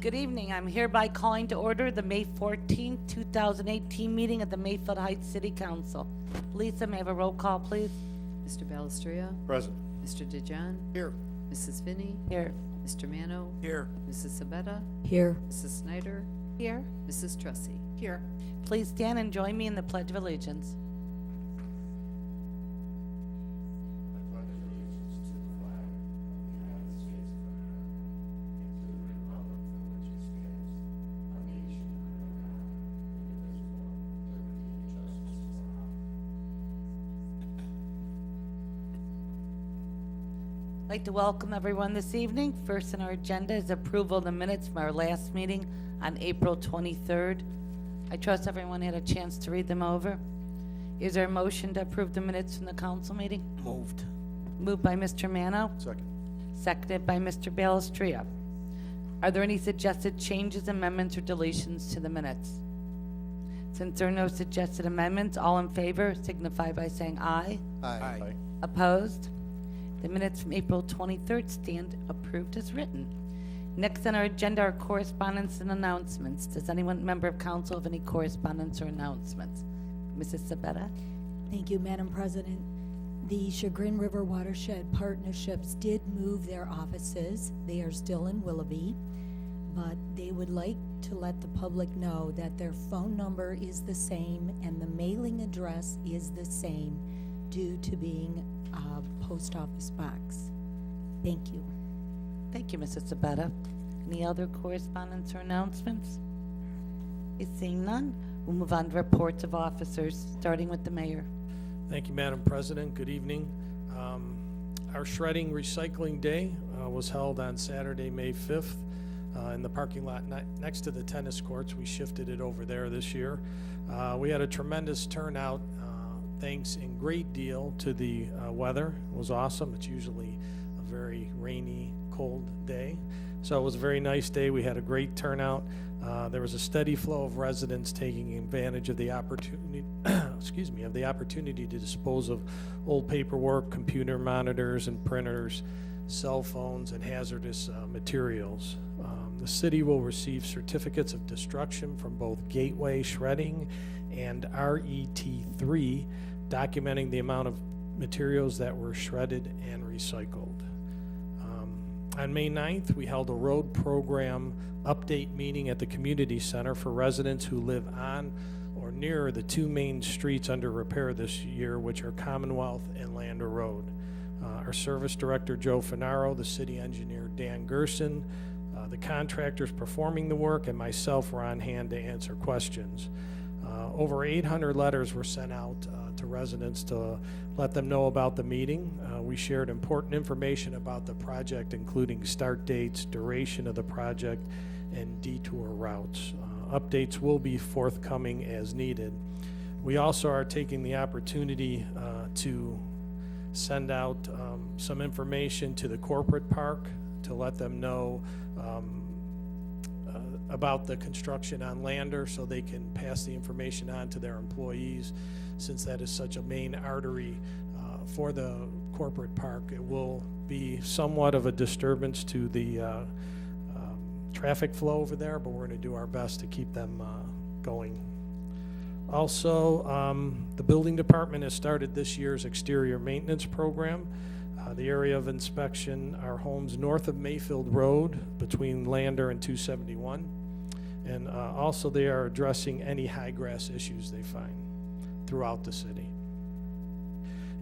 Good evening. I'm hereby calling to order the May 14th, 2018 meeting of the Mayfield Heights City Council. Lisa, may I have a roll call, please? Mr. Balestria, Present. Mr. DeJohn, Here. Mrs. Finney, Here. Mr. Mano, Here. Mrs. Sabetta, Here. Mrs. Snyder, Here. Mrs. Tressi. Here. Please stand and join me in the Pledge of Allegiance. I'd like to welcome everyone this evening. First on our agenda is approval of the minutes from our last meeting on April 23rd. I trust everyone had a chance to read them over. Is there a motion to approve the minutes from the council meeting? Moved. Moved by Mr. Mano, Second. seconded by Mr. Balestria. Are there any suggested changes, amendments, or deletions to the minutes? Since there are no suggested amendments, all in favor signify by saying aye. Aye. Opposed? The minutes from April 23rd stand approved as written. Next on our agenda are correspondence and announcements. Does anyone, member of council, have any correspondence or announcements? Mrs. Sabetta? Thank you, Madam President. The Chagrin River Watershed Partnerships did move their offices. They are still in Willoughby, but they would like to let the public know that their phone number is the same and the mailing address is the same due to being a post office box. Thank you. Thank you, Mrs. Sabetta. Any other correspondence or announcements? Seeing none, we'll move on to reports of officers, starting with the mayor. Thank you, Madam President. Good evening. Our Shredding Recycling Day was held on Saturday, May 5th in the parking lot next to the tennis courts. We shifted it over there this year. We had a tremendous turnout, thanks in great deal to the weather. It was awesome. It's usually a very rainy, cold day. So it was a very nice day. We had a great turnout. There was a steady flow of residents taking advantage of the opportunity, of the opportunity to dispose of old paperwork, computer monitors and printers, cell phones, and hazardous materials. The city will receive certificates of destruction from both Gateway Shredding and RET3, documenting the amount of materials that were shredded and recycled. On May 9th, we held a road program update meeting at the community center for residents who live on or near the two main streets under repair this year, which are Commonwealth and Lander Road. Our service director, Joe Finaro, the city engineer, Dan Gerson, the contractors performing the work, and myself were on hand to answer questions. Over 800 letters were sent out to residents to let them know about the meeting. We shared important information about the project, including start dates, duration of the project, and detour routes. Updates will be forthcoming as needed. We also are taking the opportunity to send out some information to the corporate park to let them know about the construction on Lander so they can pass the information on to their employees, since that is such a main artery for the corporate park. It will be somewhat of a disturbance to the traffic flow over there, but we're going to do our best to keep them going. Also, the building department has started this year's exterior maintenance program. The area of inspection are homes north of Mayfield Road between Lander and 271. And also they are addressing any high grass issues they find throughout the city.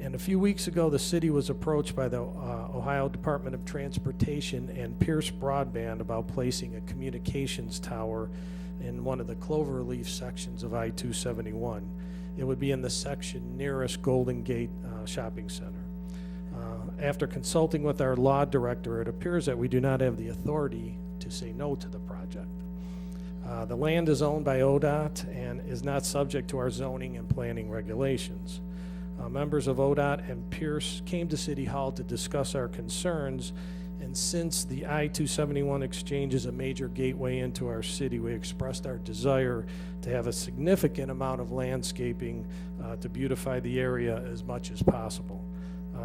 And a few weeks ago, the city was approached by the Ohio Department of Transportation and Pierce Broadband about placing a communications tower in one of the Cloverleaf sections of I-271. It would be in the section nearest Golden Gate Shopping Center. After consulting with our law director, it appears that we do not have the authority to say no to the project. The land is owned by ODOT and is not subject to our zoning and planning regulations. Members of ODOT and Pierce came to City Hall to discuss our concerns, and since the I-271 exchange is a major gateway into our city, we expressed our desire to have a significant amount of landscaping to beautify the area as much as possible.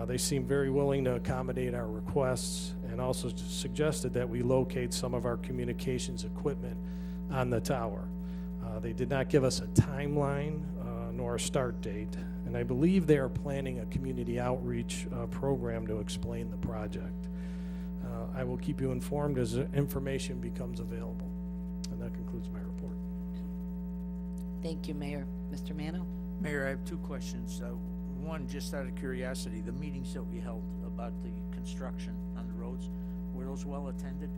They seemed very willing to accommodate our requests and also suggested that we locate some of our communications equipment on the tower. They did not give us a timeline nor a start date, and I believe they are planning a community outreach program to explain the project. I will keep you informed as information becomes available. And that concludes my report. Thank you, Mayor. Mr. Mano? Mayor, I have two questions. One, just out of curiosity, the meetings that we held about the construction on the roads, were those well attended?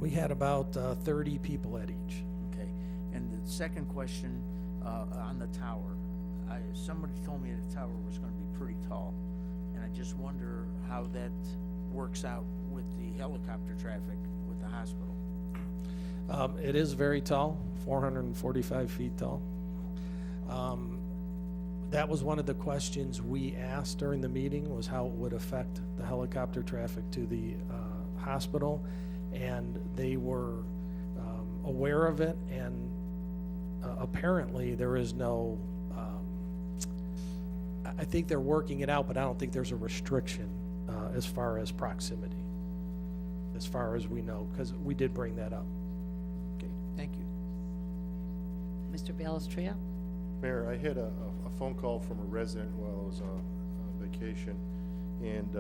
We had about 30 people at each. Okay. And the second question, on the tower. Somebody told me the tower was gonna be pretty tall, and I just wonder how that works out with the helicopter traffic with the hospital. It is very tall, 445 feet tall. That was one of the questions we asked during the meeting, was how it would affect the helicopter traffic to the hospital. And they were aware of it, and apparently there is no, I think they're working it out, but I don't think there's a restriction as far as proximity, as far as we know, because we did bring that up. Okay, thank you. Mr. Balestria? Mayor, I had a phone call from a resident while I was on vacation, and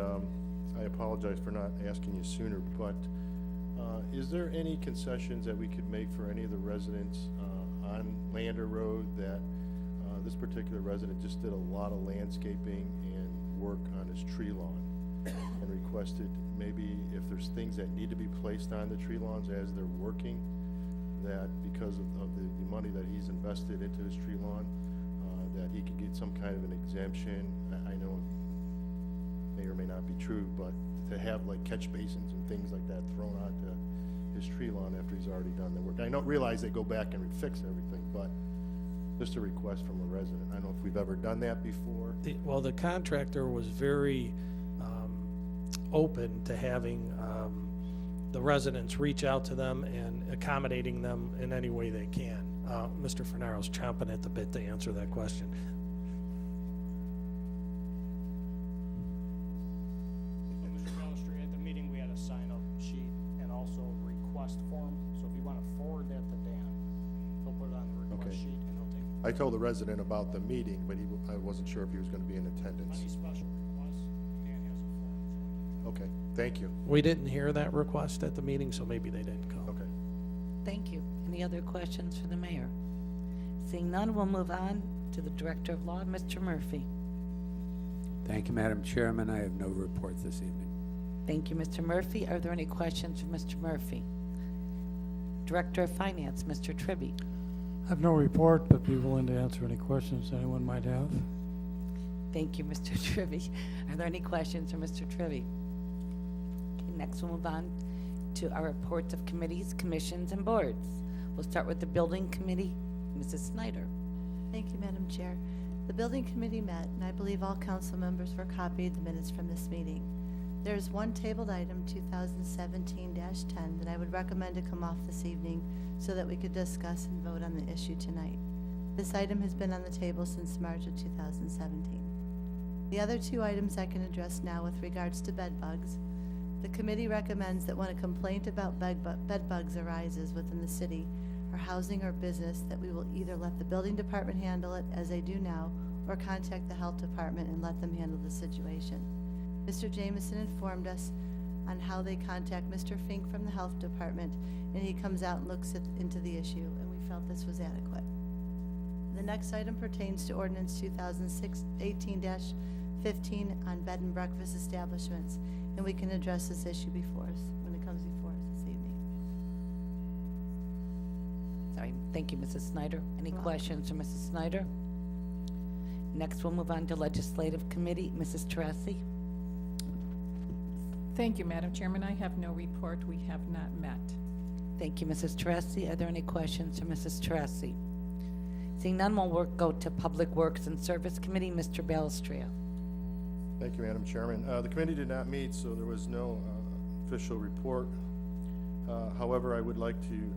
I apologize for not asking you sooner, but is there any concessions that we could make for any of the residents on Lander Road that this particular resident just did a lot of landscaping and work on his tree lawn and requested maybe if there's things that need to be placed on the tree lawns as they're working, that because of the money that he's invested into his tree lawn, that he could get some kind of an exemption. I know it may or may not be true, but to have like catch basins and things like that thrown onto his tree lawn after he's already done the work. I don't realize they go back and fix everything, but just a request from a resident. I don't know if we've ever done that before. Well, the contractor was very open to having the residents reach out to them and accommodating them in any way they can. Mr. Fernaro's chomping at the bit to answer that question. Mr. Balestria, at the meeting, we had a sign-up sheet and also a request form. So if you want to forward that to Dan, he'll put it on the request Okay. sheet and he'll take I told the resident about the meeting, but I wasn't sure if he was going to be in attendance. any special requests. Dan has a form. Okay, thank you. We didn't hear that request at the meeting, so maybe they didn't come. Okay. Thank you. Any other questions for the mayor? Seeing none, we'll move on to the Director of Law, Mr. Murphy. Thank you, Madam Chairman. I have no report this evening. Thank you, Mr. Murphy. Are there any questions for Mr. Murphy? Director of Finance, Mr. Tribby. I have no report, but be willing to answer any questions anyone might have. Thank you, Mr. Tribby. Are there any questions for Mr. Tribby? Okay, next we'll move on to our reports of committees, commissions, and boards. We'll start with the Building Committee. Mrs. Snyder. Thank you, Madam Chair. The Building Committee met, and I believe all council members were copied the minutes from this meeting. There is one tabled item, 2017-10, that I would recommend to come off this evening so that we could discuss and vote on the issue tonight. This item has been on the table since March of 2017. The other two items I can address now with regards to bed bugs. The committee recommends that when a complaint about bed bugs arises within the city or housing or business, that we will either let the building department handle it, as they do now, or contact the health department and let them handle the situation. Mr. Jameson informed us on how they contact Mr. Fink from the health department, and he comes out and looks into the issue, and we felt this was adequate. The next item pertains to ordinance 2018-15 on bed and breakfast establishments, and we can address this issue before us, when it comes before us this evening. Sorry, thank you, Mrs. Snyder. Any You're questions for Mrs. Snyder? Next, we'll move on to Legislative Committee. Mrs. Teresi. Thank you, Madam Chairman. I have no report. We have not met. Thank you, Mrs. Teresi. Are there any questions for Mrs. Teresi? Seeing none, we'll go to Public Works and Service Committee. Mr. Balestria. Thank you, Madam Chairman. The committee did not meet, so there was no official report. However, I would like to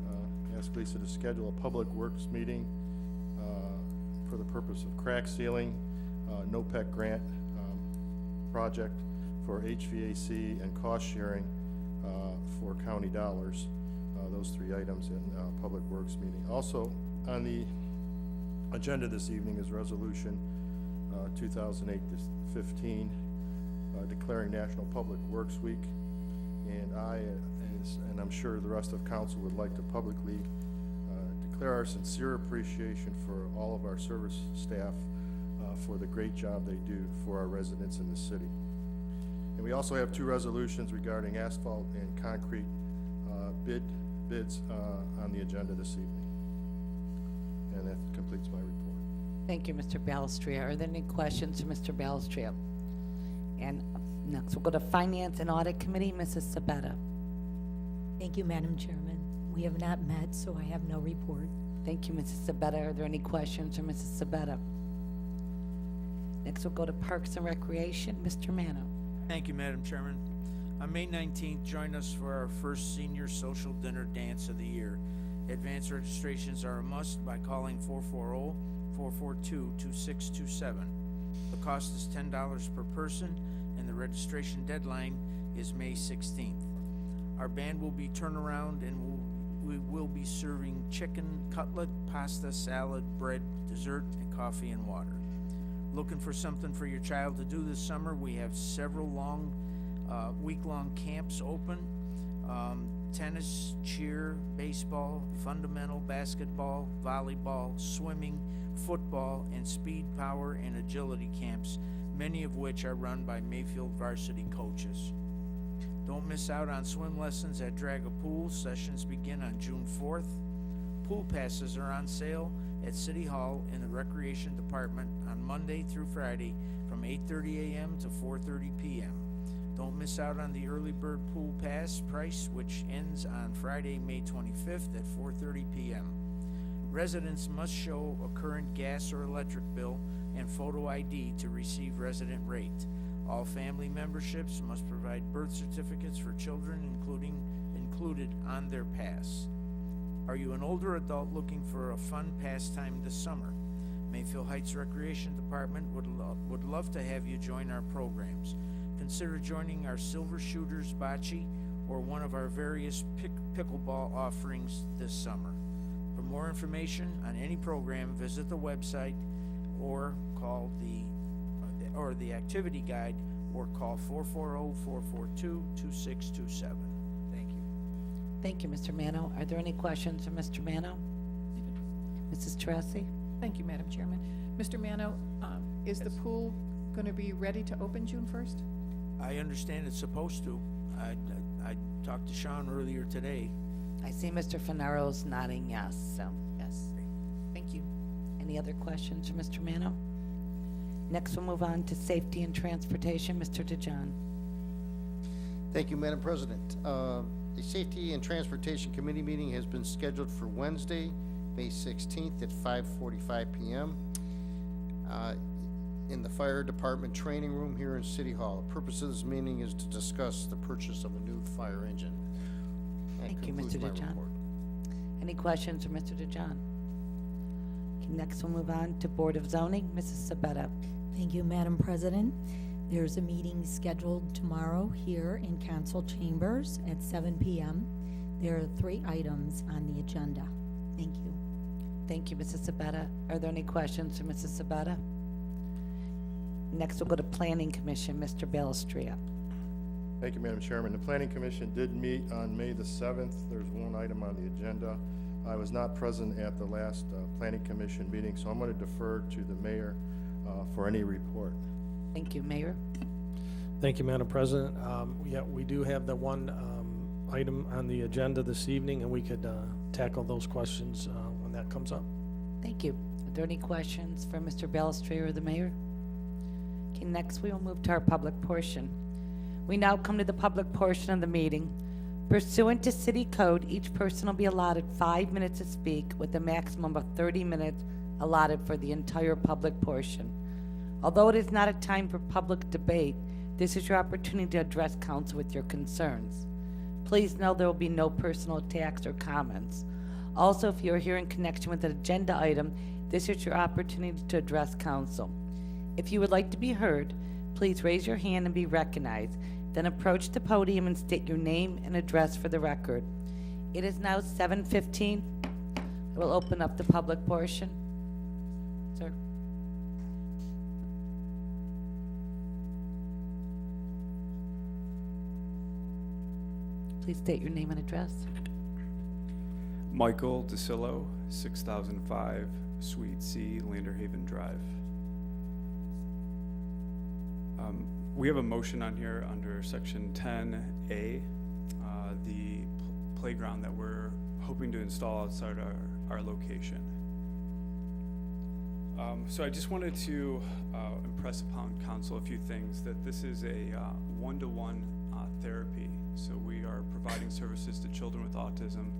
ask Lisa to schedule a public works meeting for the purpose of crack sealing, NOPEC grant project for HVAC and cost sharing for county dollars. Those three items in Public Works meeting. Also on the agenda this evening is Resolution 2008-15 declaring National Public Works Week. And and I'm sure the rest of council would like to publicly declare our sincere appreciation for all of our service staff for the great job they do for our residents in the city. And we also have two resolutions regarding asphalt and concrete bids on the agenda this evening. And that completes my report. Thank you, Mr. Balestria. Are there any questions for Mr. Balestria? And next, we'll go to Finance and Audit Committee, Mrs. Sabetta. Thank you, Madam Chairman. We have not met, so I have no report. Thank you, Mrs. Sabetta. Are there any questions for Mrs. Sabetta? Next, we'll go to Parks and Recreation, Mr. Mano. Thank you, Madam Chairman. On May 19th, join us for our first senior social dinner dance of the year. Advance registrations are a must by calling 440-442-2627. The cost is $10 per person, and the registration deadline is May 16th. Our band will be turnaround, and we will be serving chicken cutlet, pasta, salad, bread, dessert, and coffee and water. Looking for something for your child to do this summer? We have several week-long camps open. Tennis, cheer, baseball, fundamental, basketball, volleyball, swimming, football, and speed, power, and agility camps, many of which are run by Mayfield varsity coaches. Don't miss out on swim lessons at Draga Pool. Sessions begin on June 4th. Pool passes are on sale at City Hall in the Recreation Department on Monday through Friday from 8:30 a.m. to 4:30 p.m. Don't miss out on the early bird pool pass price, which ends on Friday, May 25th at 4:30 p.m. Residents must show a current gas or electric bill and photo ID to receive resident rate. All family memberships must provide birth certificates for children included on their pass. Are you an older adult looking for a fun pastime this summer? Mayfield Heights Recreation Department would love to have you join our programs. Consider joining our Silver Shooters, Bocce, or one of our various pickleball offerings this summer. For more information on any program, visit the website or call the activity guide, or call 440-442-2627. Thank you. Thank you, Mr. Mano. Are there any questions for Mr. Mano? Mrs. Tracy? Thank you, Madam Chairman. Mr. Mano, is the pool going to be ready to open June 1st? I understand it's supposed to. I talked to Sean earlier today. I see Mr. Fennero's nodding yes, so yes. Thank you. Any other questions for Mr. Mano? Next, we'll move on to Safety and Transportation, Mr. DeJohn. Thank you, Madam President. The Safety and Transportation Committee meeting has been scheduled for Wednesday, May 16th at 5:45 p.m. In the Fire Department Training Room here in City Hall. The purpose of this meeting is to discuss the purchase of a new fire engine. That Thank you, concludes Mr. my DeJohn. report. Any questions for Mr. DeJohn? Okay, next, we'll move on to Board of Zoning, Mrs. Sabetta. Thank you, Madam President. There's a meeting scheduled tomorrow here in council chambers at 7 p.m. There are 3 items on the agenda. Thank you. Thank you, Mrs. Sabetta. Are there any questions for Mrs. Sabetta? Next, we'll go to Planning Commission, Mr. Balestria. Thank you, Madam Chairman. The Planning Commission did meet on May the 7th. There's one item on the agenda. I was not present at the last Planning Commission meeting, so I'm going to defer to the mayor for any report. Thank you, Mayor. Thank you, Madam President. Yeah, we do have the one item on the agenda this evening, and we could tackle those questions when that comes up. Thank you. Are there any questions for Mr. Balestria or the mayor? Okay, next we will move to our public portion. We now come to the public portion of the meeting. Pursuant to City Code, each person will be allotted 5 minutes to speak, with a maximum of 30 minutes allotted for the entire public portion. Although it is not a time for public debate, this is your opportunity to address council with your concerns. Please know there will be no personal attacks or comments. Also, if you are here in connection with an agenda item, this is your opportunity to address council. If you would like to be heard, please raise your hand and be recognized. Then approach the podium and state your name and address for the record. It is now 7:15. I will open up the public portion. Sir? Please state your name and address. Michael DeCillo, 6005 Suite C, Lander Haven Drive. We have a motion on here under section 10A, the playground that we're hoping to install outside our location. So I just wanted to impress upon council a few things, that this is a one-to-one therapy. So we are providing services to children with autism,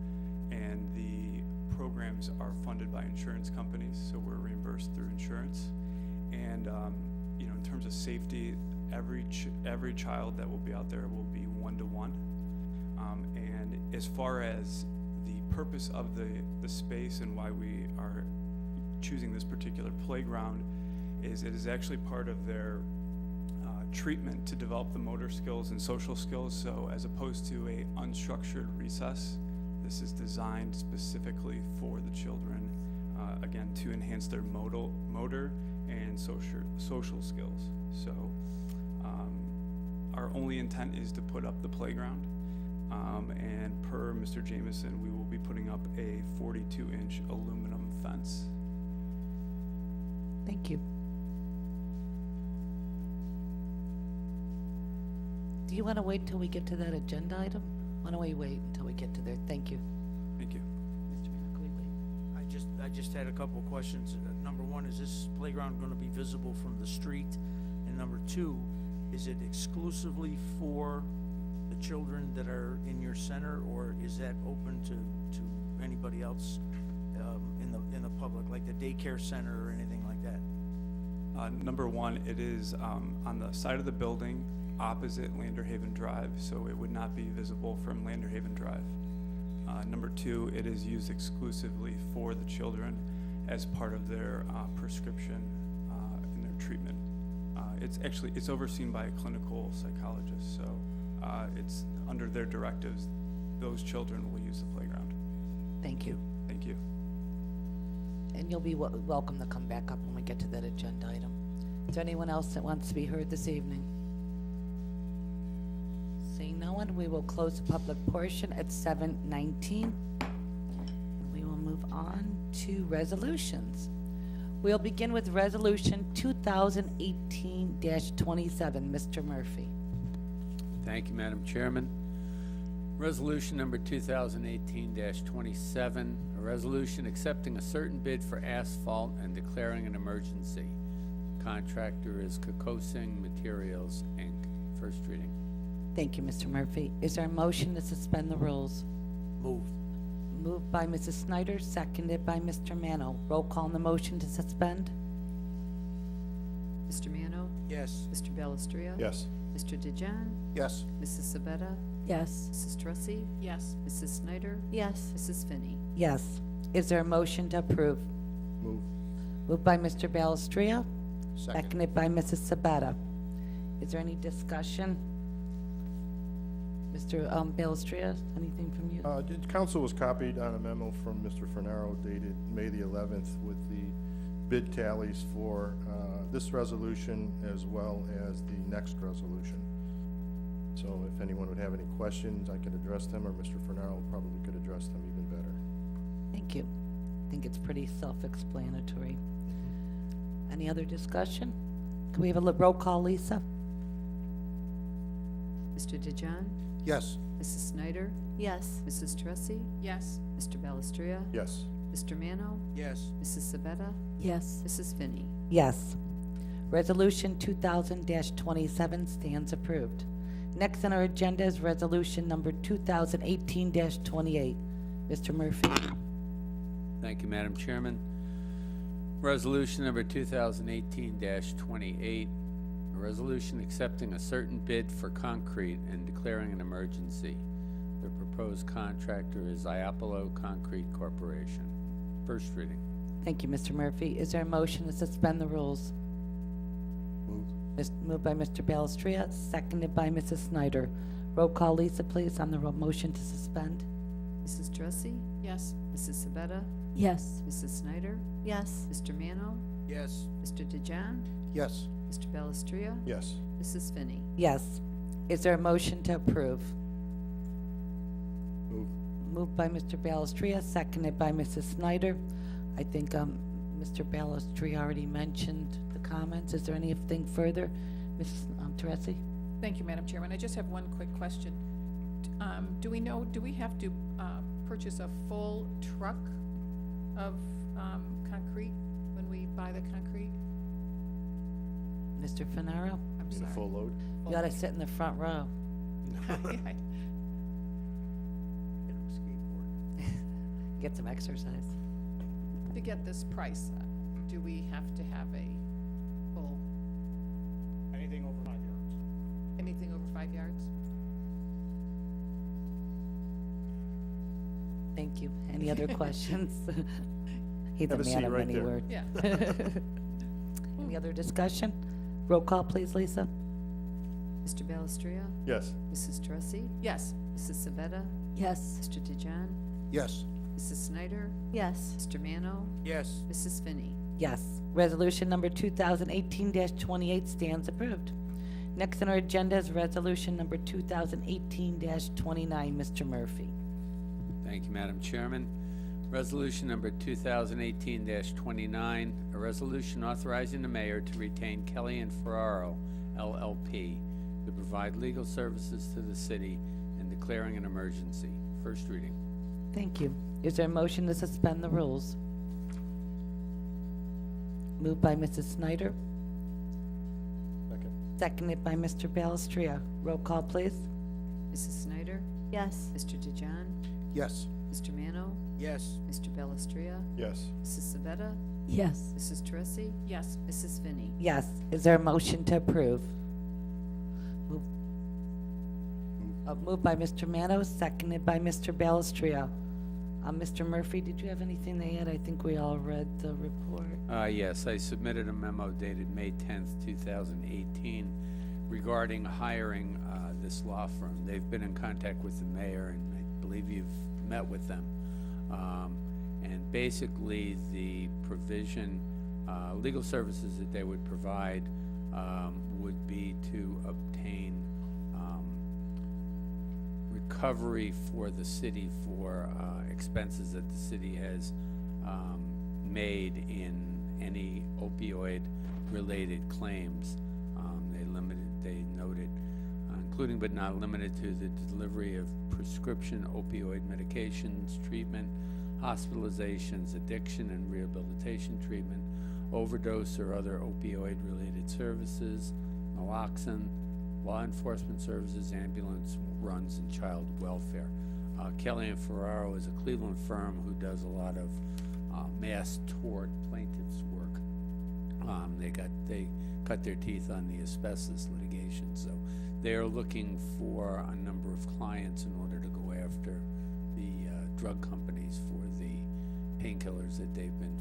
and the programs are funded by insurance companies, so we're reimbursed through insurance. And you know, in terms of safety, every child that will be out there will be one-to-one. And as far as the purpose of the space and why we are choosing this particular playground, is it is actually part of their treatment to develop the motor skills and social skills. So as opposed to a unstructured recess, this is designed specifically for the children, again, to enhance their motor and social skills. So our only intent is to put up the playground, and per Mr. Jameson, we will be putting up a 42-inch aluminum fence. Thank you. Do you want to wait till we get to that agenda item? Why don't we wait until we get to there? Thank you. Thank you. Mr. Mayor, can we wait? I just had a couple of questions. Number one, is this playground gonna be visible from the street? And number two, is it exclusively for the children that are in your center, or is that open to anybody else in the public, like the daycare center or anything like that? Number one, it is on the side of the building opposite Lander Haven Drive, so it would not be visible from Lander Haven Drive. Number two, it is used exclusively for the children as part of their prescription and their treatment. It's overseen by a clinical psychologist, so it's under their directives. Those children will use the playground. Thank you. Thank you. And you'll be welcome to come back up when we get to that agenda item. Is there anyone else that wants to be heard this evening? Seeing no one, we will close the public portion at 7:19. We will move on to resolutions. We'll begin with Resolution 2018-27. Mr. Murphy. Thank you, Madam Chairman. Resolution number 2018-27, a resolution accepting a certain bid for asphalt and declaring an emergency. Contractor is Kokosing Materials, Inc. First reading. Thank you, Mr. Murphy. Is there a motion to suspend the rules? Moved. Moved by Mrs. Snyder, seconded by Mr. Mano. Roll call on the motion to suspend. Mr. Mano? Yes. Mr. Belistria? Yes. Mr. DeJaan? Yes. Mrs. Sabetta? Yes. Mrs. Trussy? Yes. Mrs. Snyder? Yes. Mrs. Finney? Yes. Is there a motion to approve? Move. Moved by Mr. Balestria, Second. seconded by Mrs. Sabetta. Is there any discussion? Mr. Balestria, anything from you? Council was copied on a memo from Mr. Fernaro dated May the 11th with the bid tallies for this resolution as well as the next resolution. So if anyone would have any questions, I could address them, or Mr. Fernaro probably could address them even better. Thank you. I think it's pretty self-explanatory. Any other discussion? Can we have a roll call, Lisa? Mr. DeJaan? Yes. Mrs. Snyder? Yes. Mrs. Trussy? Yes. Mr. Belistria? Yes. Mr. Mano? Yes. Mrs. Sabetta? Yes. Mrs. Finney? Yes. Resolution 2000-27 stands approved. Next on our agenda is resolution number 2018-28. Mr. Murphy. Thank you, Madam Chairman. Resolution number 2018-28, a resolution accepting a certain bid for concrete and declaring an emergency. The proposed contractor is Iapolo Concrete Corporation. First reading. Thank you, Mr. Murphy. Is there a motion to suspend the rules? Move. Moved by Mr. Balestria, seconded by Mrs. Snyder. Roll call, Lisa, please, on the motion to suspend. Mrs. Dressy? Yes. Mrs. Sabetta? Yes. Mrs. Snyder? Yes. Mr. Mano? Yes. Mr. DeJaan? Yes. Mr. Balestria? Yes. Mrs. Finney? Yes. Is there a motion to approve? Move. Moved by Mr. Balestria, seconded by Mrs. Snyder. I think Mr. Balestria already mentioned the comments. Is there anything further? Mrs. Teresi? Thank you, Madam Chairman. I just have one quick question. Do we have to purchase a full truck of concrete when we buy the concrete? Mr. Finaro? I'm Need a sorry. full load? You gotta sit in the front row. Get him a skateboard. Get some exercise. To get this price, do we have to have a full, Anything over 5 yards. anything over 5 yards? Thank you. Any other questions? He's a Have a seat man of right many there. words. Yeah. Any other discussion? Roll call, please, Lisa. Mr. Balestria? Yes. Mrs. Dressy? Yes. Mrs. Sabetta? Yes. Mr. DeJaan? Yes. Mrs. Snyder? Yes. Mr. Mano? Yes. Mrs. Finney? Yes. Resolution number 2018-28 stands approved. Next on our agenda is resolution number 2018-29. Mr. Murphy. Thank you, Madam Chairman. Resolution number 2018-29, a resolution authorizing the mayor to retain Kelly and Ferraro LLP to provide legal services to the city and declaring an emergency. First reading. Thank you. Is there a motion to suspend the rules? Moved by Mrs. Snyder, Second. seconded by Mr. Balestria. Roll call, please. Mrs. Snyder? Yes. Mr. DeJaan? Yes. Mr. Mano? Yes. Mr. Balestria? Yes. Mrs. Sabetta? Yes. Mrs. Teresi? Yes. Mrs. Finney? Yes. Is there a motion to approve? Moved by Mr. Manos, seconded by Mr. Balestria. Mr. Murphy, did you have anything to add? I think we all read the report. Yes, I submitted a memo dated May 10th, 2018 regarding hiring this law firm. They've been in contact with the mayor, and I believe you've met with them. And basically, the provision, legal services that they would provide would be to obtain recovery for the city for expenses that the city has made in any opioid-related claims. They noted, including but not limited to the delivery of prescription opioid medications, treatment, hospitalizations, addiction and rehabilitation treatment, overdose or other opioid-related services, naloxone, law enforcement services, ambulance runs, and child welfare. Kelly and Ferraro is a Cleveland firm who does a lot of mass tort plaintiffs' work. They cut their teeth on the asbestos litigation, so they are looking for a number of clients in order to go after the drug companies for the painkillers that they've been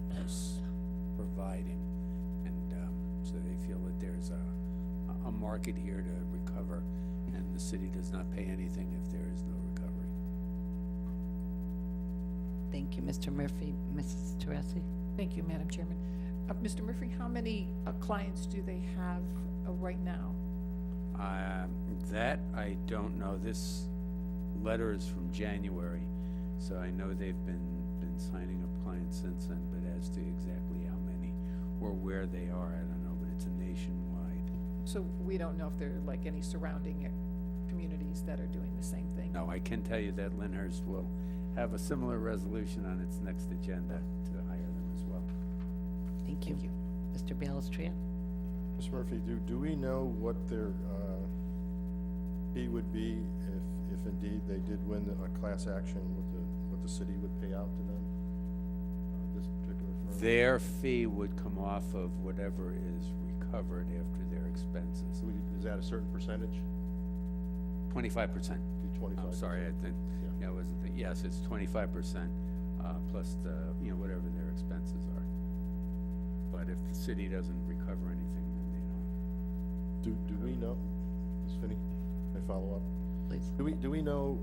providing, and so they feel that there's a market here to recover, and the city does not pay anything if there is no recovery. Thank you, Mr. Murphy. Mrs. Teresi? Thank you, Madam Chairman. Mr. Murphy, how many clients do they have right now? That I don't know. This letter is from January, so I know they've been signing up clients since then, but as to exactly how many or where they are, I don't know, but it's a nationwide. So we don't know if there are like any surrounding communities that are doing the same thing? No, I can tell you that Lyndhurst will have a similar resolution on its next agenda to hire them as well. Thank you. Mr. Balestria? Ms. Murphy, do we know what their fee would be if indeed they did win a class action, what the city would pay out to them? This particular firm? Their fee would come off of whatever is recovered after their expenses. Is that a certain percentage? 25%. Do 25%? I'm sorry, I think, Yeah. I wasn't thinking, yes, it's 25%, plus the, whatever their expenses are. But if the city doesn't recover anything, then they don't. Do we know, Ms. Finney, may I follow up? Please. Do we know,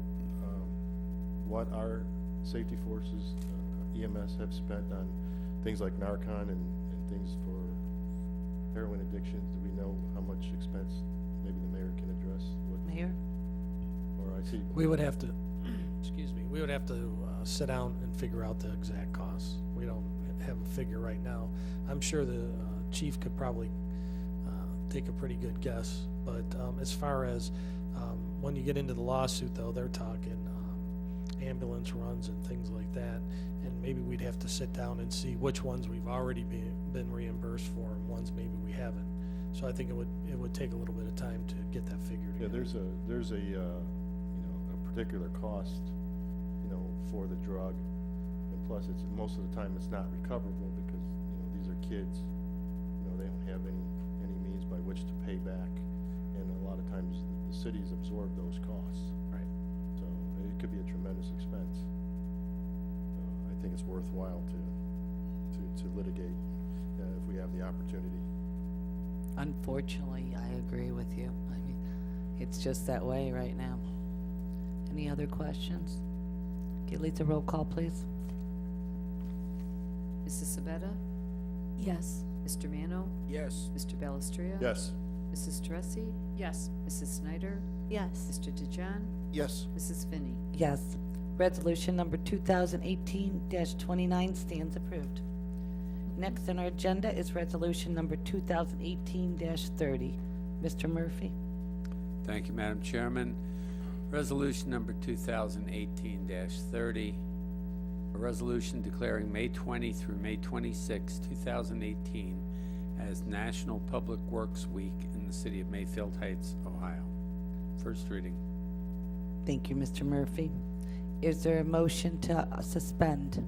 what our safety forces, EMS have spent on things like Narcan and things for heroin addictions? Do we know how much expense maybe the mayor can address? Mayor? Or I see. We would have to, excuse me, we would have to sit down and figure out the exact costs. We don't have a figure right now. I'm sure the chief could probably take a pretty good guess, but as far as when you get into the lawsuit, though, they're talking ambulance runs and things like that, and maybe we'd have to sit down and see which ones we've already been reimbursed for and ones maybe we haven't. So I think it would take a little bit of time to get that figured. Yeah, there's a you know, a particular cost, you know, for the drug, and plus it's most of the time it's not recoverable because, you know, these are kids, you know, they don't have any means by which to pay back, and a lot of times the cities absorb those costs. Right. So it could be a tremendous expense. I think it's worthwhile to litigate if we have the opportunity. Unfortunately, I agree with you. I mean, it's just that way right now. Any other questions? Okay, Lisa, roll call, please. Mrs. Sabetta? Yes. Mr. Mano? Yes. Mr. Belistria? Yes. Mrs. Teresi? Yes. Mrs. Snyder? Yes. Mr. DeJohn? Yes. Mrs. Finney? Yes. Resolution number 2018-29 stands approved. Next on our agenda is resolution number 2018-30. Mr. Murphy? Thank you, Madam Chairman. Resolution number 2018-30, a resolution declaring May 20 through May 26, 2018 as National Public Works Week in the city of Mayfield Heights, Ohio. First reading. Thank you, Mr. Murphy. Is there a motion to suspend?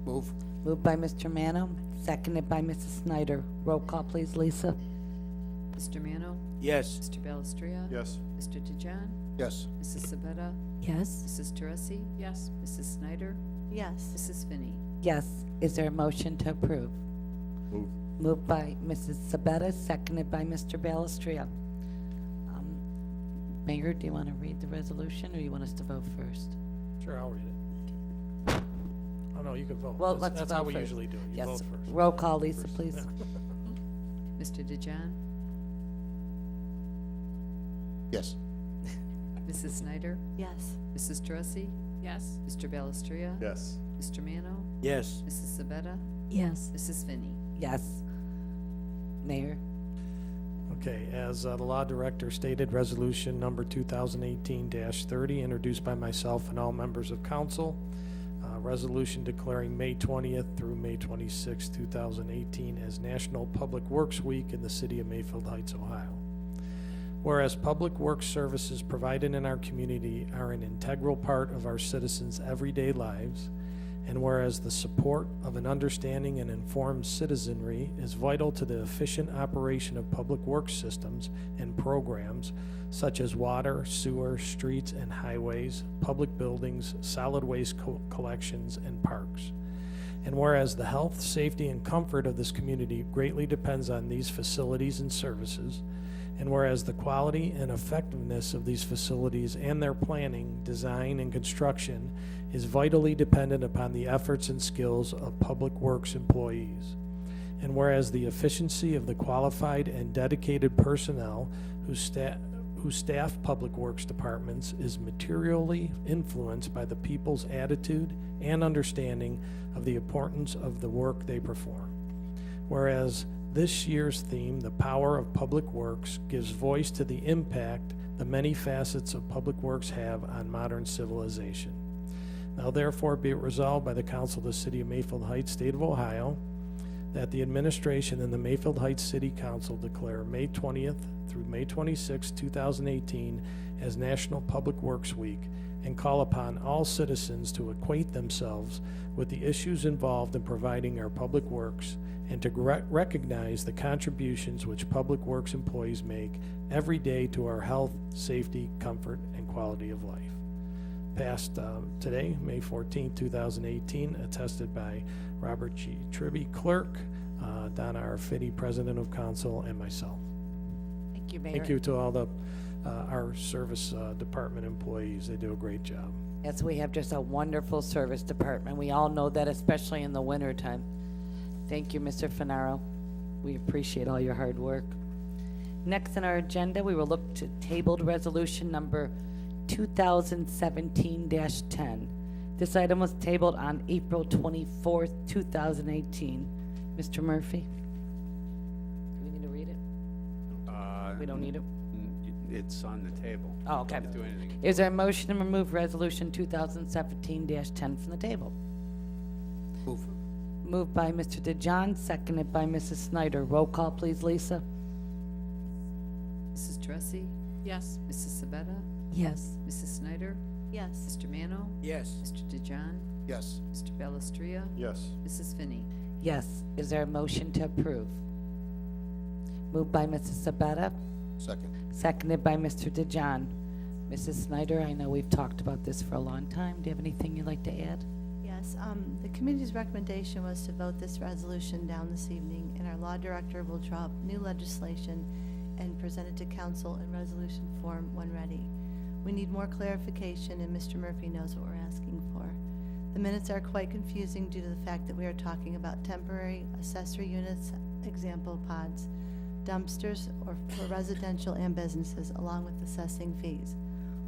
Move. Moved by Mr. Mano, seconded by Mrs. Snyder. Roll call, please, Lisa. Mr. Mano? Yes. Mr. Belistria? Yes. Mr. DeJohn? Yes. Mrs. Sabetta? Yes. Mrs. Teresi? Yes. Mrs. Snyder? Yes. Mrs. Finney? Yes. Is there a motion to approve? Move. Moved by Mrs. Sabetta, seconded by Mr. Balestria. Mayor, do you want to read the resolution, or you want us to vote first? Sure, I'll read it. Oh, no, you can vote. Well, That's- let's That's how vote we first. usually do it. You Yes. vote first. Roll call, Lisa, please. Mr. DeJohn? Yes. Mrs. Snyder? Yes. Mrs. Teresi? Yes. Mr. Belistria? Yes. Mr. Mano? Yes. Mrs. Sabetta? Yes. Mrs. Finney? Yes. Mayor? Okay, as the law director stated, resolution number 2018-30, introduced by myself and all members of council. Resolution declaring May 20th through May 26th, 2018 as National Public Works Week in the city of Mayfield Heights, Ohio. Whereas public works services provided in our community are an integral part of our citizens' everyday lives, and whereas the support of an understanding and informed citizenry is vital to the efficient operation of public works systems and programs such as water, sewer, streets and highways, public buildings, solid waste collections, and parks. And whereas the health, safety, and comfort of this community greatly depends on these facilities and services, and whereas the quality and effectiveness of these facilities and their planning, design, and construction is vitally dependent upon the efforts and skills of public works employees. And whereas the efficiency of the qualified and dedicated personnel who staff public works departments is materially influenced by the people's attitude and understanding of the importance of the work they perform. Whereas this year's theme, The Power of Public Works, gives voice to the impact the many facets of public works have on modern civilization. Now therefore be it resolved by the Council of the City of Mayfield Heights, State of Ohio, that the administration and the Mayfield Heights City Council declare May 20th through May 26, 2018 as National Public Works Week, and call upon all citizens to acquaint themselves with the issues involved in providing our public works and to recognize the contributions which public works employees make every day to our health, safety, comfort, and quality of life. Passed today, May 14, 2018, attested by Robert G. Tribby, Clerk, Donna R. Fitty, President of Council, and myself. Thank you, Mayor. Thank you to all the, our service department employees. They do a great job. Yes, we have just a wonderful service department. We all know that, especially in the wintertime. Thank you, Mr. Finaro. We appreciate all your hard work. Next on our agenda, we will look to tabled resolution number 2017-10. This item was tabled on April 24th, 2018. Mr. Murphy? Do we need to read it? We don't need it? It's on the table. Oh, okay. Can't do anything. Is there a motion to remove resolution 2017-10 from the table? Move. Moved by Mr. DeJohn, seconded by Mrs. Snyder. Roll call, please, Lisa. Mrs. Tressi, Yes. Mrs. Sabetta, Yes. Mrs. Snyder, Yes. Mr. Mano, Yes. Mr. DeJohn, Yes. Mr. Belistria, Yes. Mrs. Finney. Yes. Is there a motion to approve? Moved by Mrs. Sabetta, Second. seconded by Mr. DeJohn. Mrs. Snyder, I know we've talked about this for a long time. Do you have anything you'd like to add? Yes, the committee's recommendation was to vote this resolution down this evening, and our law director will draw up new legislation and present it to council in resolution form when ready. We need more clarification, and Mr. Murphy knows what we're asking for. The minutes are quite confusing due to the fact that we are talking about temporary accessory units, example pods, dumpsters, or for residential and businesses, along with assessing fees.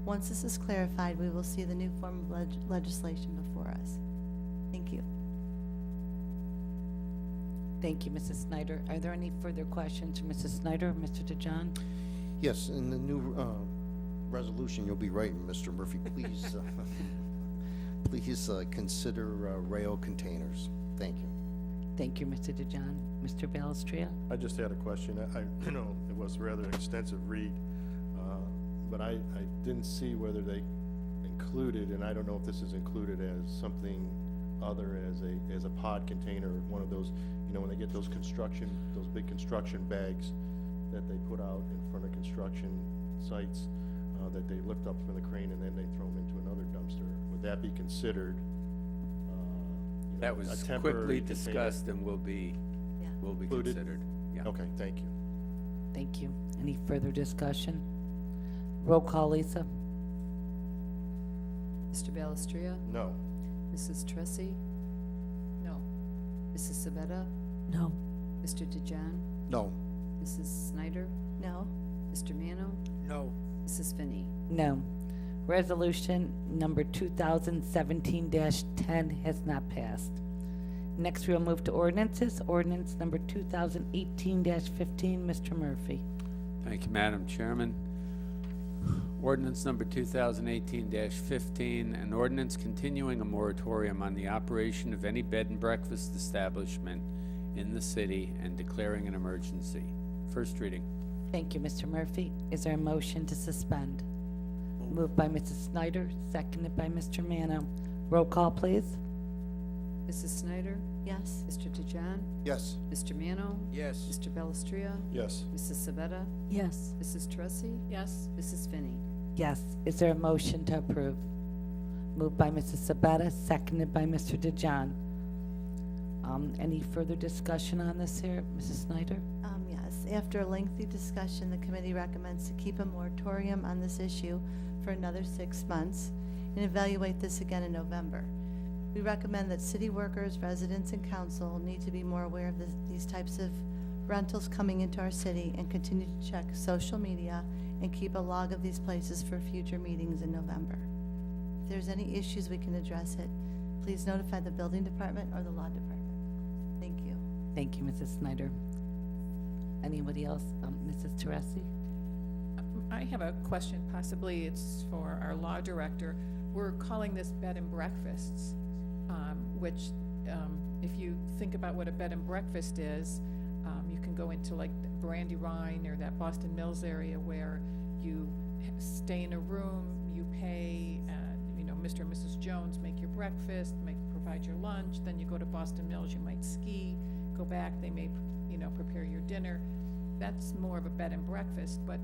Once this is clarified, we will see the new form of legislation before us. Thank you. Thank you, Mrs. Snyder. Are there any further questions for Mrs. Snyder or Mr. DeJohn? Yes, in the new resolution, you'll be right, Mr. Murphy, please, please consider rail containers. Thank you. Thank you, Mr. DeJohn. Mr. Balestria? I just had a question. You know, it was rather an extensive read, but I didn't see whether they included, and I don't know if this is included as something other as a pod container, one of those, you know, when they get those big construction bags that they put out in front of construction sites, that they lift up from the crane and then they throw them into another dumpster. Would that be considered, you know, That a was temporary quickly container? discussed and will be Included? considered. Yeah. Okay, thank you. Thank you. Any further discussion? Roll call, Lisa. Mr. Belistria, No. Mrs. Tressi, No. Mrs. Sabetta, No. Mr. DeJohn, No. Mrs. Snyder, No? Mr. Mano, No. Mrs. Finney. No. Resolution number 2017-10 has not passed. Next, we will move to ordinances. Ordinance number 2018-15, Mr. Murphy. Thank you, Madam Chairman. Ordinance number 2018-15, an ordinance continuing a moratorium on the operation of any bed and breakfast establishment in the city and declaring an emergency. First reading. Thank you, Mr. Murphy. Is there a motion to suspend? Moved by Mrs. Snyder, seconded by Mr. Mano. Roll call, please. Mrs. Snyder, Yes? Mr. DeJohn, Yes. Mr. Mano, Yes. Mr. Belistria, Yes. Mrs. Sabetta, Yes. Mrs. Tressi, Yes. Mrs. Finney. Yes. Is there a motion to approve? Moved by Mrs. Sabetta, seconded by Mr. DeJohn. Any further discussion on this here, Mrs. Snyder? Yes. After a lengthy discussion, the committee recommends to keep a moratorium on this issue for another 6 months and evaluate this again in November. We recommend that city workers, residents, and council need to be more aware of these types of rentals coming into our city and continue to check social media and keep a log of these places for future meetings in November. If there's any issues, we can address it. Please notify the building department or the law department. Thank you. Thank you, Mrs. Snyder. Anybody else? Mrs. Teresi? I have a question, possibly it's for our law director. We're calling this bed and breakfasts, which, if you think about what a bed and breakfast is, you can go into like Brandywine or that Boston Mills area where you stay in a room, you pay, Mr. and Mrs. Jones make your breakfast, provide your lunch, then you go to Boston Mills, you might ski, go back, they may, prepare your dinner. That's more of a bed and breakfast, but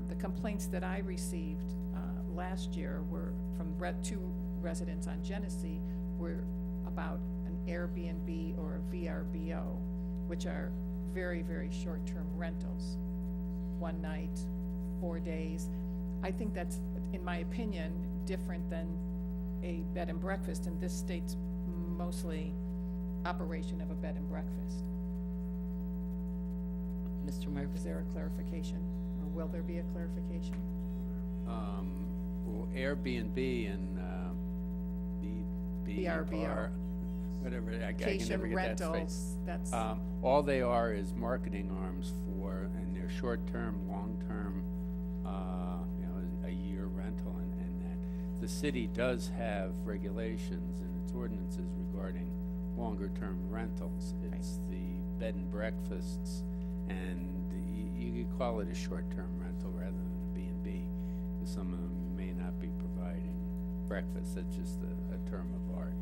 the complaints that I received last year were from two residents on Genesee were about an Airbnb or a VRBO, which are very, very short-term rentals. one night, 4 days. I think that's, in my opinion, different than a bed and breakfast, and this states mostly operation of a bed and breakfast. Mr. Murphy? Is there a clarification, or will there be a clarification? Well, Airbnb and, VRBO. Whatever, I can Vacation never get that straight. rentals, that's, All they are is marketing arms for, and they're short-term, long-term, a year rental and that. The city does have regulations in its ordinances regarding longer-term rentals. It's the bed and breakfasts, and you could call it a short-term rental rather than a B&B, because some of them may not be providing breakfast, that's just a term of art.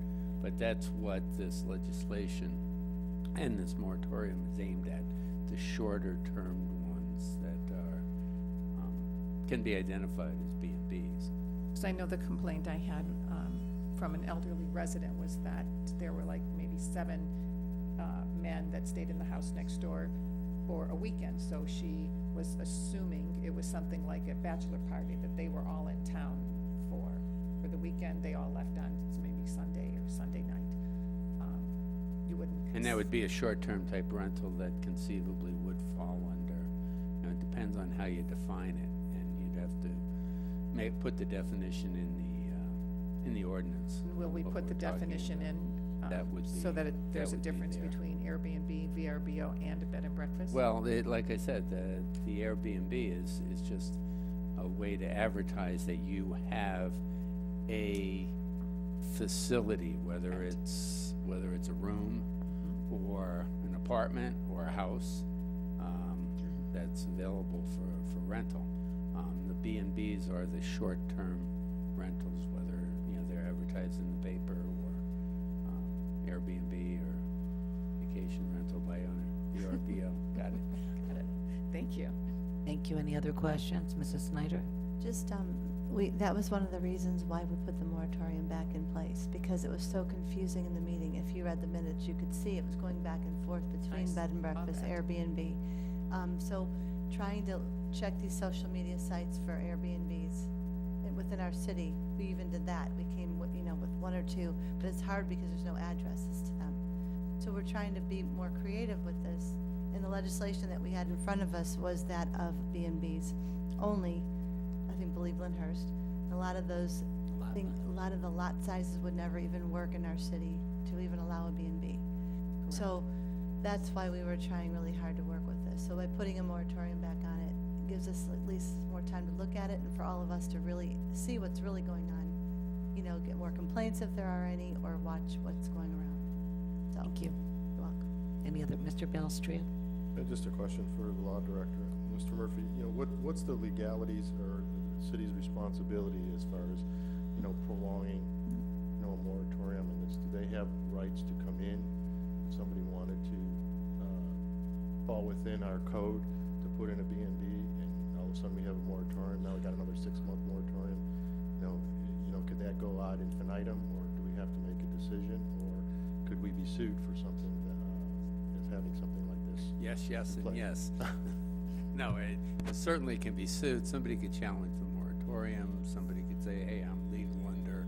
But that's what this legislation and this moratorium is aimed at, the shorter-termed ones that are, can be identified as B&Bs. because I know the complaint I had from an elderly resident was that there were like maybe 7 men that stayed in the house next door for a weekend, so she was assuming it was something like a bachelor party that they were all in town for the weekend. They all left on maybe Sunday or Sunday night. You wouldn't. And that would be a short-term type rental that conceivably would fall under, it depends on how you define it, and you'd have to put the definition in the ordinance. And will we what put the we're talking definition about. in? That would So be- that that there's a would be difference there. between Airbnb, VRBO, and a bed and breakfast? Well, like I said, the Airbnb is just a way to advertise that you have a facility, whether it's a room or an apartment or a house, that's available for rental. The B&Bs are the short-term rentals, whether, they're advertised in the paper or Airbnb or vacation rental by owner, VRBO. Got it. Got it. Thank you. Thank you. Any other questions? Mrs. Snyder? Just, that was one of the reasons why we put the moratorium back in place, because it was so confusing in the meeting. If you read the minutes, you could see it was going back and forth between I bed and saw breakfast, that. Airbnb. So trying to check these social media sites for Airbnbs within our city, we even did that. We came with, with 1 or 2, but it's hard because there's no addresses to them. So we're trying to be more creative with this. And the legislation that we had in front of us was that of B&Bs only. I believe Lyndhurst. A lot of those, I think a lot of the lot sizes would never even work in our city to even allow a B&B. So that's why we were trying really hard to work with this. So by putting a moratorium back on it, it gives us at least more time to look at it and for all of us to really see what's really going on. Get more complaints if there are any, or watch what's going around. So, Thank you. you're welcome. Any other, Mr. Balestria? Just a question for the law director. Mr. Murphy, what's the legalities or the city's responsibility as far as, prolonging, a moratorium in this? Do they have rights to come in if somebody wanted to, fall within our code to put in a B&B, and all of a sudden we have a moratorium, now we got another 6-month moratorium? Could that go ad infinitum, or do we have to make a decision, or could we be sued for something that, as having something like this? Yes, and Play. yes. No, it certainly can be sued. Somebody could challenge the moratorium. Somebody could say, hey, I'm legal under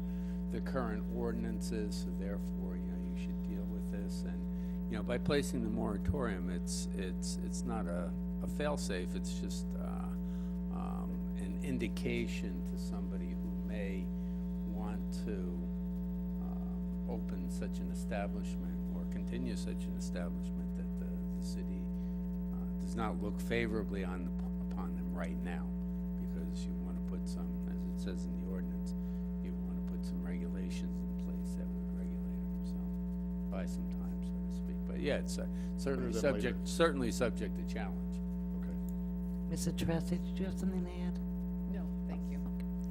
the current ordinances, so therefore, you should deal with this. And, by placing the moratorium, it's not a fail-safe. It's just an indication to somebody who may want to open such an establishment or continue such an establishment that the city does not look favorably upon them right now, because you want to put some, as it says in the ordinance, you want to put some regulations in place that would regulate them, so, buy some time, so to speak. But yeah, it's certainly Sooner than later. subject to challenge. Okay. Mrs. Teresi, did you have something to add? No, thank you.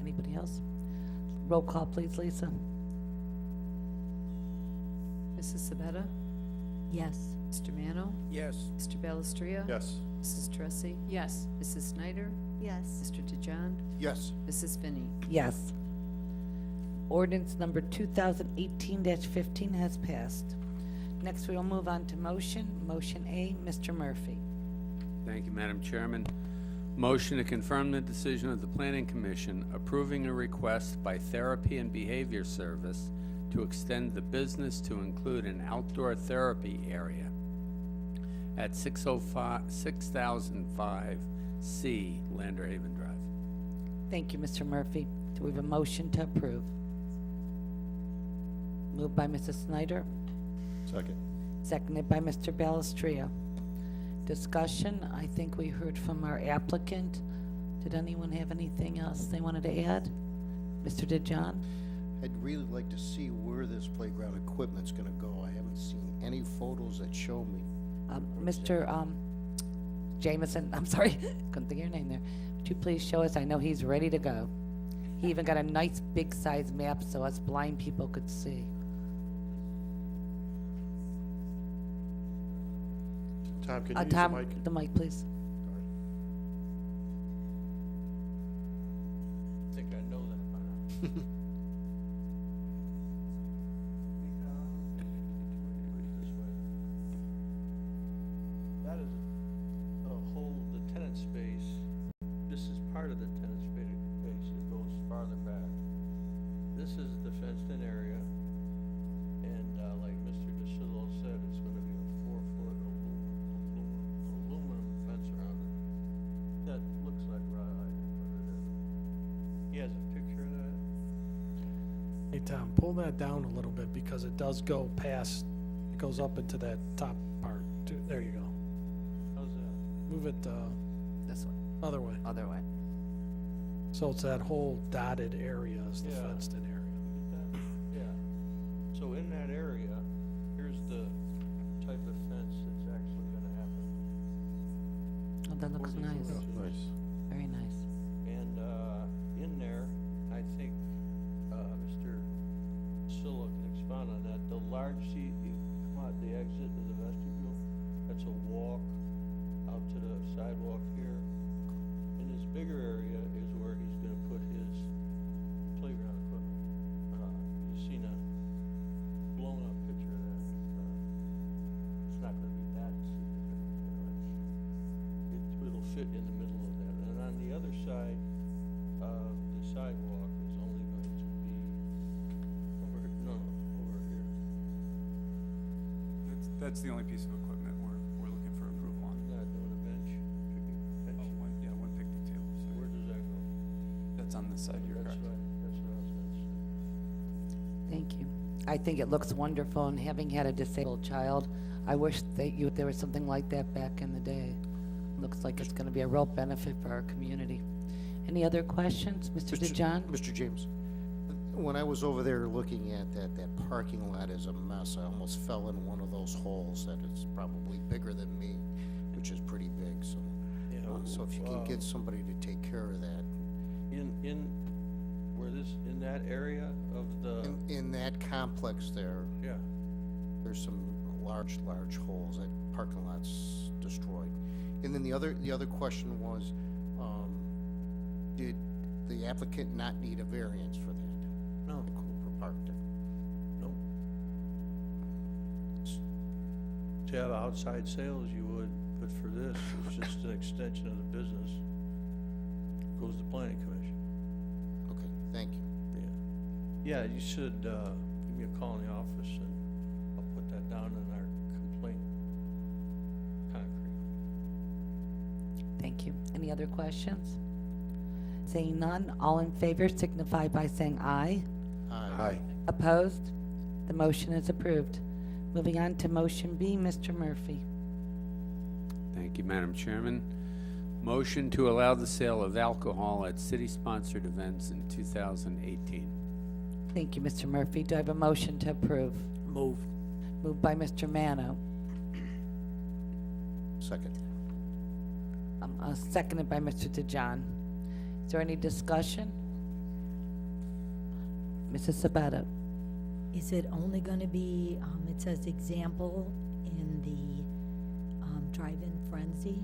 Anybody else? Roll call, please, Lisa. Mrs. Sabetta? Yes. Mr. Mano? Yes. Mr. Balestria? Yes. Mrs. Teresi? Yes. Mrs. Snyder? Yes. Mr. DeJohn? Yes. Mrs. Finney? Yes. Ordinance number 2018-15 has passed. Next, we will move on to motion. Motion A, Mr. Murphy. Thank you, Madam Chairman. Motion to confirm the decision of the Planning Commission approving a request by Therapy and Behavior Service to extend the business to include an outdoor therapy area at 6005 C Lander Haven Drive. Thank you, Mr. Murphy. Do we have a motion to approve? Moved by Mrs. Snyder, Second. seconded by Mr. Balestria. Discussion, I think we heard from our applicant. Did anyone have anything else they wanted to add? Mr. DeJohn? I'd really like to see where this playground equipment's gonna go. I haven't seen any photos that show me. Mr. Jameson, I'm sorry, couldn't think of your name there. Would you please show us? I know he's ready to go. He even got a nice big size map so us blind people could see. Tom, can you use the Tom, mic? the mic, please. I think I know that by now. That is a whole, the tenant space, this is part of the tenant space, it goes farther back. This is the fenced-in area, and, like Mr. DeSillo said, it's gonna be a 4-foot aluminum fence around it. That looks like wrought iron, but it isn't. He has a picture of that? Hey, Tom, pull that down a little bit because it does go past, it goes up into that top part. There you go. How's that? Move it, This way, other way. other way. So it's that whole dotted area is the Yeah. fenced-in area. Get that? Yeah. So in that area, here's the type of fence that's actually gonna happen. Oh, that looks 42 nice. inches. Nice. Very nice. And, in there, I think, Mr. Silla can expound on that, the large, see, you come out the exit of the vestibule, that's a walk out to the sidewalk here. In this bigger area is where he's gonna put his playground equipment. You've seen a blown up picture of that. It's not gonna be that significant, it'll fit in the middle of that. And on the other side, the sidewalk is only going to be over, over here. That's the only piece of equipment we're looking for approval on. Not doing a bench, picnic bench. Oh, one picnic table, Where sorry. does that go? That's on this side, you're That's correct. right, that's what I was gonna say. Thank you. I think it looks wonderful, and having had a disabled child, I wish there was something like that back in the day. Looks like it's gonna be a real benefit for our community. Any other questions? Mr. DeJohn? Mr. James, when I was over there looking at that parking lot is a mess. I almost fell in one of those holes that is probably bigger than me, which is pretty big, so. Yeah, So if you can get somebody to take care of that. in where this, in that area of the, In that complex there, yeah, there's some large holes. That parking lot's destroyed. And then the other question was, did the applicant not need a variance for that? no, For parking? no. To have outside sales, you would, but for this, it's just an extension of the business. Goes to planning commission. Okay, thank you. Yeah, you should, give me a call in the office and I'll put that down in our complaint. Concrete. Thank you. Any other questions? Seeing none, all in favor signify by saying aye. Aye. Opposed? The motion is approved. Moving on to motion B, Mr. Murphy. Thank you, Madam Chairman. Motion to allow the sale of alcohol at city-sponsored events in 2018. Thank you, Mr. Murphy. Do I have a motion to approve? Moved. Moved by Mr. Mano, Second. seconded by Mr. DeJohn. Is there any discussion? Mrs. Sabata? Is it only gonna be, it says example in the, drive-in frenzy? I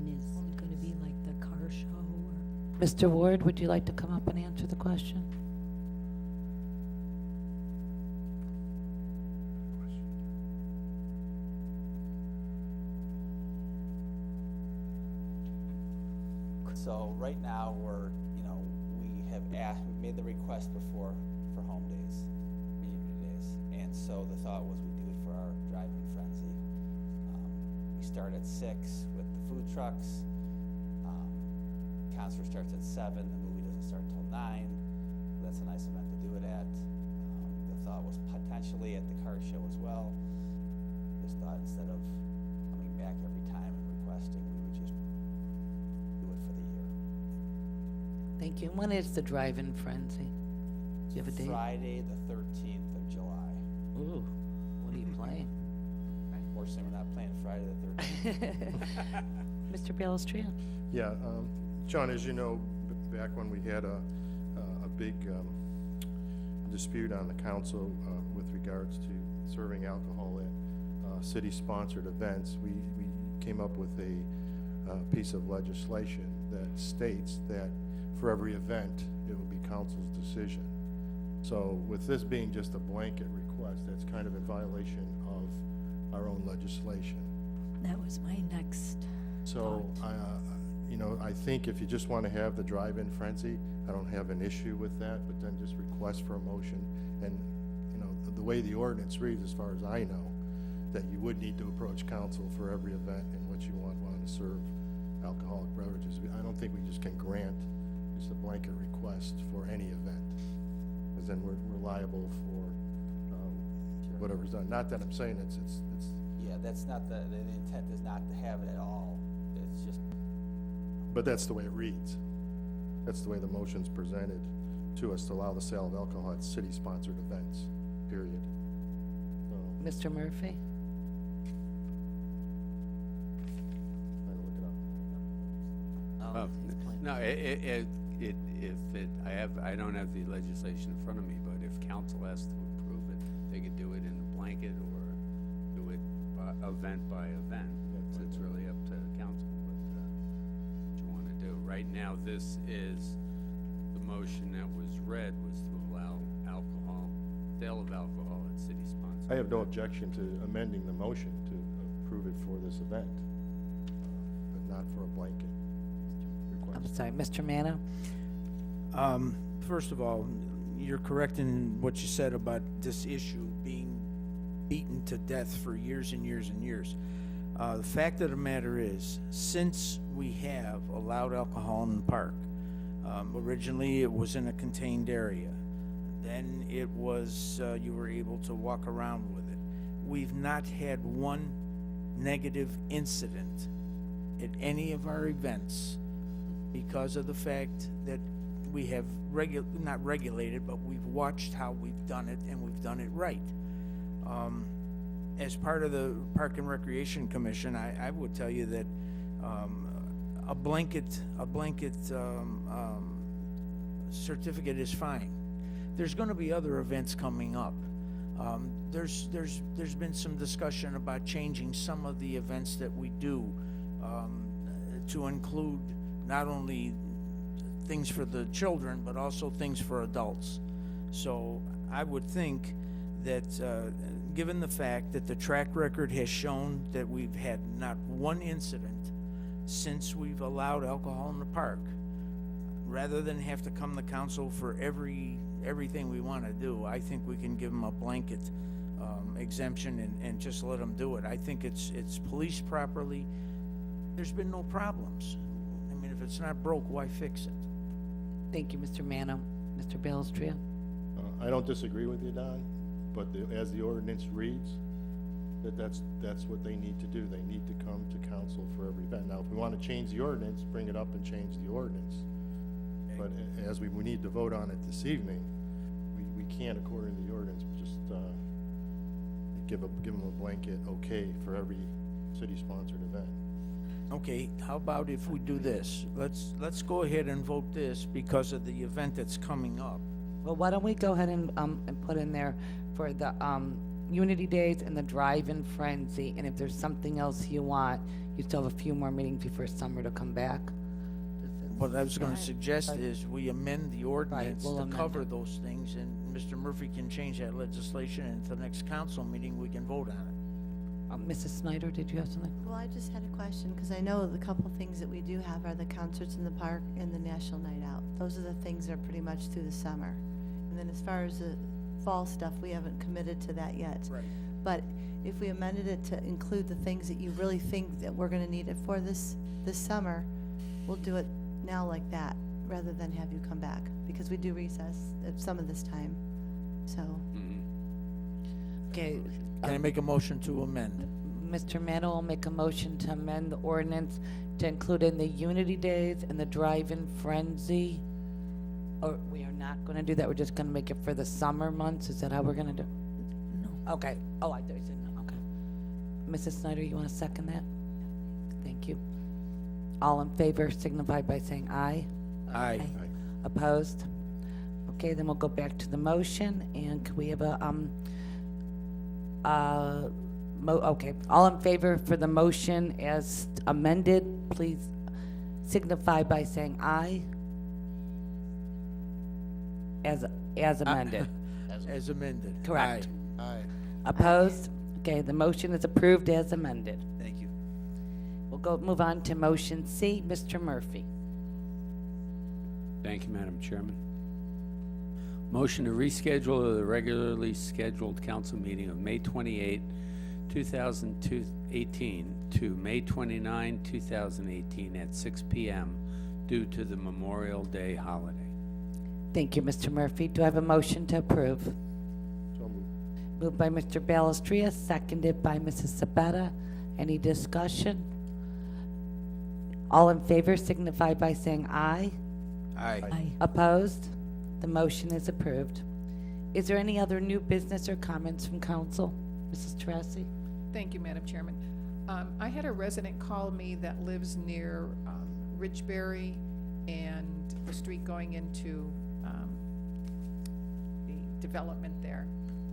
mean, is it gonna be like the car show or? Mr. Ward, would you like to come up and answer the question? right now, we have we made the request before for home days, for Unity Days. And so the thought was we'd do it for our drive-in frenzy. We start at 6 with the food trucks. Concert starts at 7, the movie doesn't start till 9. That's a nice event to do it at. The thought was potentially at the car show as well. Just thought instead of coming back every time and requesting, we would just do it for the year. Thank you. When is the drive-in frenzy? Do you have a date? Friday, the 13th of July. Ooh, what are you playing? Unfortunately, we're not playing Friday the 13th. Mr. Balestria? Yeah, John, as you know, back when we had a big dispute on the council with regards to serving alcohol at city-sponsored events, we came up with a piece of legislation that states that for every event, it will be council's decision. So with this being just a blanket request, that's kind of in violation of our own legislation. That was my next So, I think if you just want to have the drive-in frenzy, I don't have an issue with that, but then just request for a motion. And, the way the ordinance reads, as far as I know, that you would need to approach council for every event in which you want to serve alcoholic beverages. I don't think we just can grant just a blanket request for any event, because then we're liable for whatever's done. Not that I'm saying it's. Yeah, that's not the intent is not to have it at all. It's just. But that's the way it reads. That's the way the motion's presented to us, to allow the sale of alcohol at city-sponsored events, period. So, Mr. Murphy? trying to look it up. Oh, no, I don't have the legislation in front of me, but if council has to approve it, they could do it in a blanket or do it event by event. It's really up to council what you want to do. Right now, this is, the motion that was read was to allow sale of alcohol at city-sponsored. I have no objection to amending the motion to approve it for this event, but not for a blanket request. I'm sorry, Mr. Manna? First of all, you're correct in what you said about this issue being beaten to death for years and years and years. The fact of the matter is, since we have allowed alcohol in the park, originally it was in a contained area. Then it was, you were able to walk around with it. We've not had one negative incident at any of our events because of the fact that we have not regulated, but we've watched how we've done it, and we've done it right. As part of the Park and Recreation Commission, I would tell you that a blanket certificate is fine. There's going to be other events coming up. There's been some discussion about changing some of the events that we do to include not only things for the children, but also things for adults. So I would think that given the fact that the track record has shown that we've had not one incident since we've allowed alcohol in the park, rather than have to come to council for everything we want to do, I think we can give them a blanket exemption and just let them do it. I think it's policed properly. There's been no problems. I mean, if it's not broke, why fix it? Thank you, Mr. Manna. Mr. Balestria? I don't disagree with you, Don, but as the ordinance reads, that's what they need to do. They need to come to council for every event. Now, if we want to change the ordinance, bring it up and change the ordinance. But as we need to vote on it this evening, we can't, according to the ordinance, just give them a blanket okay for every city-sponsored event. Okay, how about if we do this? Let's go ahead and vote this because of the event that's coming up. Well, why don't we go ahead and put in there for the Unity Days and the drive-in frenzy, and if there's something else you want, you still have a few more meetings before summer to come back. What I was going to suggest is we amend the ordinance we'll to amend cover it. those things, and Mr. Murphy can change that legislation, and at the next council meeting, we can vote on it. Mrs. Snyder, did you have something? Well, I just had a question, because I know the couple things that we do have are the concerts in the park and the National Night Out. Those are the things that are pretty much through the summer. And then as far as the fall stuff, we haven't committed to that yet. Right. But if we amended it to include the things that you really think that we're gonna need it for this summer, we'll do it now like that, rather than have you come back, because we do recess at some of this time, so. Okay, Can I make a motion to amend? Mr. Mano will make a motion to amend the ordinance to include in the Unity Days and the Drive-In Frenzy. Or we are not gonna do that, we're just gonna make it for the summer months, is that how we're gonna do? No. Okay, oh, I thought you said no, okay. Mrs. Snyder, you wanna second that? Thank you. All in favor signify by saying aye. Aye. Opposed? Okay, then we'll go back to the motion, and could we have a, okay, all in favor for the motion as amended, please signify by saying aye. As amended, As amended. correct. Aye. Opposed? Okay, the motion is approved as amended. Thank you. We'll move on to motion C, Mr. Murphy. Thank you, Madam Chairman. Motion to reschedule the regularly scheduled council meeting of May 28, 2018 to May 29, 2018 at 6 p.m. due to the Memorial Day holiday. Thank you, Mr. Murphy. Do I have a motion to approve? So moved. Moved by Mr. Balestria, seconded by Mrs. Sabetta. Any discussion? All in favor signify by saying aye. Aye. Opposed? The motion is approved. Is there any other new business or comments from council? Mrs. Teresi? Thank you, Madam Chairman. I had a resident call me that lives near Ridgeberry and the street going into the development there.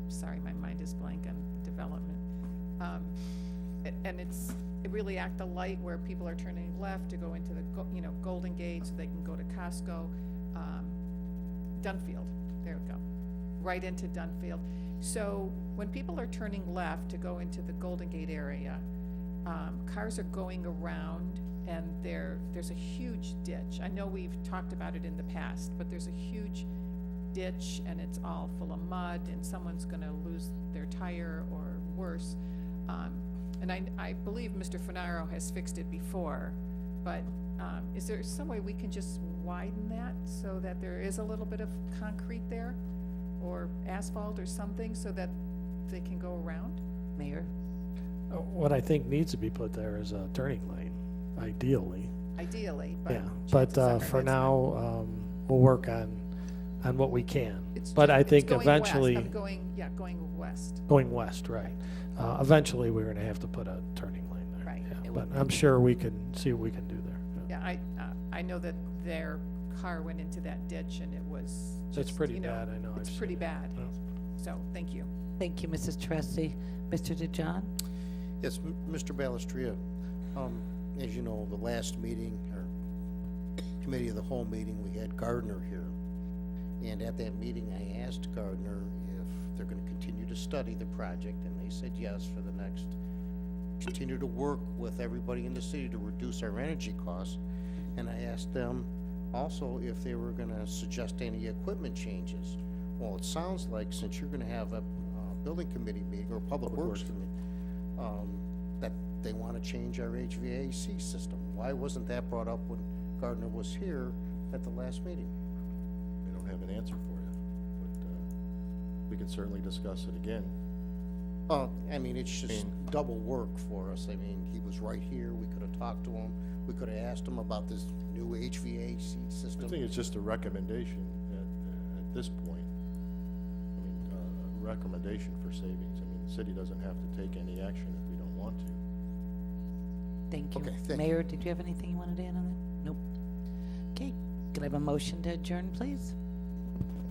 Sorry, my mind is blank on the development. And it really act a light where people are turning left to go into the Golden Gate so they can go to Costco. Dunfield, there we go, right into Dunfield. So when people are turning left to go into the Golden Gate area, cars are going around, and there's a huge ditch. I know we've talked about it in the past, but there's a huge ditch, and it's all full of mud, and someone's gonna lose their tire or worse. And I believe Mr. Funaro has fixed it before, but is there some way we can just widen that so that there is a little bit of concrete there, or asphalt or something, so that they can go around? Mayor? What I think needs to be put there is a turning lane, ideally. Ideally, but. Yeah, but chances are for that's now, we'll work on what we can. It's But I it's think going west. eventually, I'm going west. going west, right. Eventually, we're gonna have to put a turning lane there. Right. yeah. It But would- I'm sure we can see what we can do there. yeah. Yeah, I know that their car went into that ditch, and it was That's just, pretty bad, I know, It's I've pretty seen it. bad. Yeah. So, thank you. Thank you, Mrs. Teresi. Mr. DeJohn? Yes, Mr. Balestria, as you know, the last meeting, or committee of the whole meeting, we had Gardner here. And at that meeting, I asked Gardner if they're gonna continue to study the project, and they said yes for the next, continue to work with everybody in the city to reduce our energy costs. And I asked them also if they were gonna suggest any equipment changes. Well, it sounds like since you're gonna have a building committee meeting, or public works committee, that they wanna change our HVAC system. Why wasn't that brought up when Gardner was here at the last meeting? I don't have an answer for you, but we can certainly discuss it again. I mean, it's just double work for us. I mean, he was right here, we could've talked to him, we could've asked him about this new HVAC I system. think it's just a recommendation at this point. I mean, a recommendation for savings. I mean, the city doesn't have to take any action if we don't want to. Thank you. Okay, thank you. Mayor, did you have anything you wanted to add on that? Nope. Okay, could I have a motion to adjourn, please?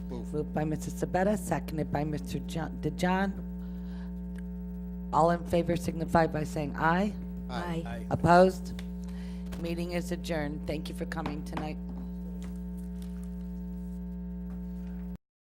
Moved by Mrs. Sabetta, seconded by Mr. DeJohn. All in favor signify by saying aye. Aye. Opposed? Meeting is adjourned. Thank you for coming tonight.